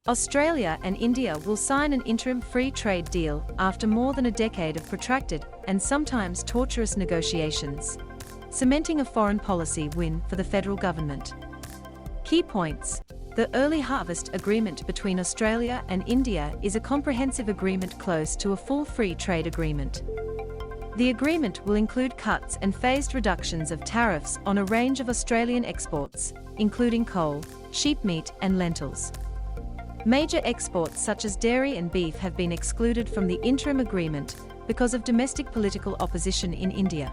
Australia and India will sign an interim free trade deal after more than a decade of protracted and sometimes torturous negotiations, cementing a foreign policy win for the federal government. Key points. The Early Harvest Agreement between Australia and India is a comprehensive agreement close to a full free trade agreement. The agreement will include cuts and phased reductions of tariffs on a range of Australian exports, including coal, sheep meat and lentils. Major exports such as dairy and beef have been excluded from the interim agreement because of domestic political opposition in India.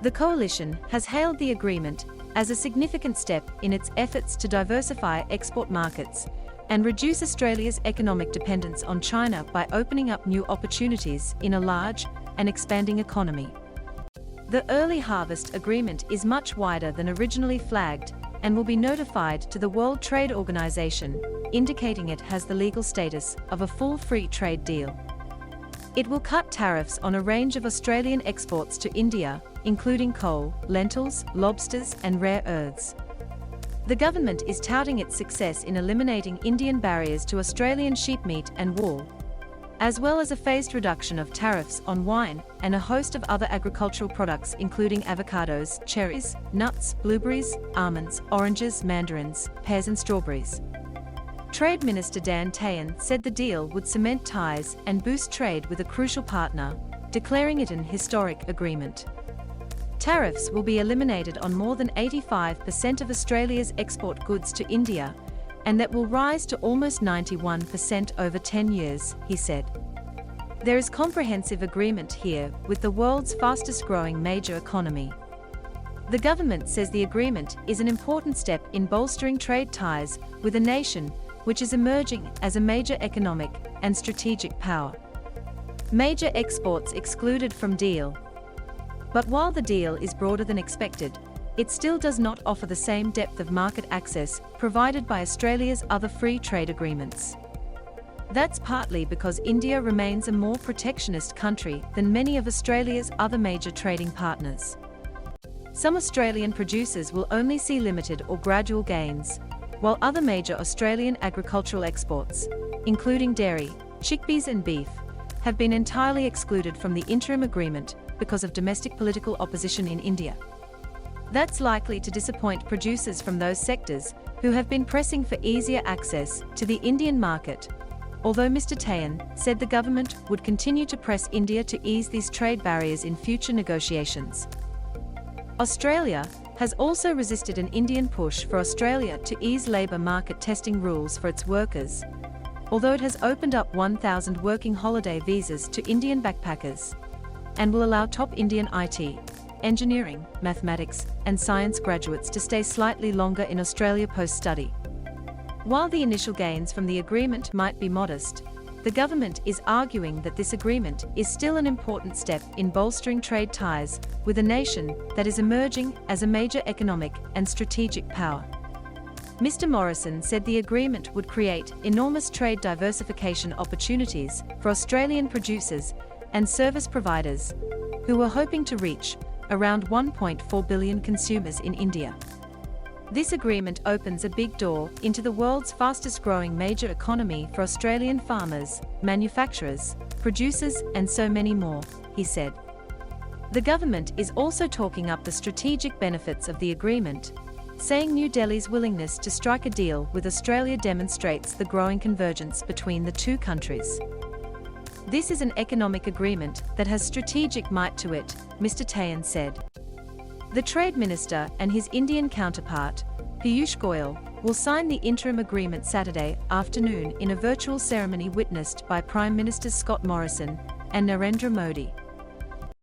The coalition has hailed the agreement as a significant step in its efforts to diversify export markets and reduce Australia's economic dependence on China by opening up new opportunities in a large and expanding economy. The Early Harvest Agreement is much wider than originally flagged and will be notified to the World Trade Organization, indicating it has the legal status of a full free trade deal. It will cut tariffs on a range of Australian exports to India, including coal, lentils, lobsters and rare earths. The government is touting its success in eliminating Indian barriers to Australian sheep meat and wool, as well as a phased reduction of tariffs on wine and a host of other agricultural products including avocados, cherries, nuts, blueberries, almonds, oranges, mandarins, pears and strawberries. Trade Minister Dan Tehan said the deal would cement ties and boost trade with a crucial partner, declaring it an historic agreement. Tariffs will be eliminated on more than 85% of Australia's export goods to India, and that will rise to almost 91% over 10 years, he said. There is comprehensive agreement here with the world's fastest-growing major economy. The government says the agreement is an important step in bolstering trade ties with a nation which is emerging as a major economic and strategic power. Major exports excluded from deal. But while the deal is broader than expected, it still does not offer the same depth of market access provided by Australia's other free trade agreements. That's partly because India remains a more protectionist country than many of Australia's other major trading partners. Some Australian producers will only see limited or gradual gains, while other major Australian agricultural exports, including dairy, chickpeas and beef, have been entirely excluded from the interim agreement because of domestic political opposition in India. That's likely to disappoint producers from those sectors who have been pressing for easier access to the Indian market, although Mr. Tehan said the government would continue to press India to ease these trade barriers in future negotiations. Australia has also resisted an Indian push for Australia to ease labour market testing rules for its workers, although it has opened up 1,000 working holiday visas to Indian backpackers and will allow top Indian IT, engineering, mathematics, and science graduates to stay slightly longer in Australia post-study. While the initial gains from the agreement might be modest, the government is arguing that this agreement is still an important step in bolstering trade ties with a nation that is emerging as a major economic and strategic power. Mr. Morrison said the agreement would create enormous trade diversification opportunities for Australian producers and service providers, who were hoping to reach around 1.4 billion consumers in India. This agreement opens a big door into the world's fastest-growing major economy for Australian farmers, manufacturers, producers and so many more, he said. The government is also talking up the strategic benefits of the agreement, saying New Delhi's willingness to strike a deal with Australia demonstrates the growing convergence between the two countries. This is an economic agreement that has strategic might to it, Mr. Tehan said. The Trade Minister and his Indian counterpart, Piyush Goyal, will sign the interim agreement Saturday afternoon in a virtual ceremony witnessed by Prime Ministers Scott Morrison and Narendra Modi.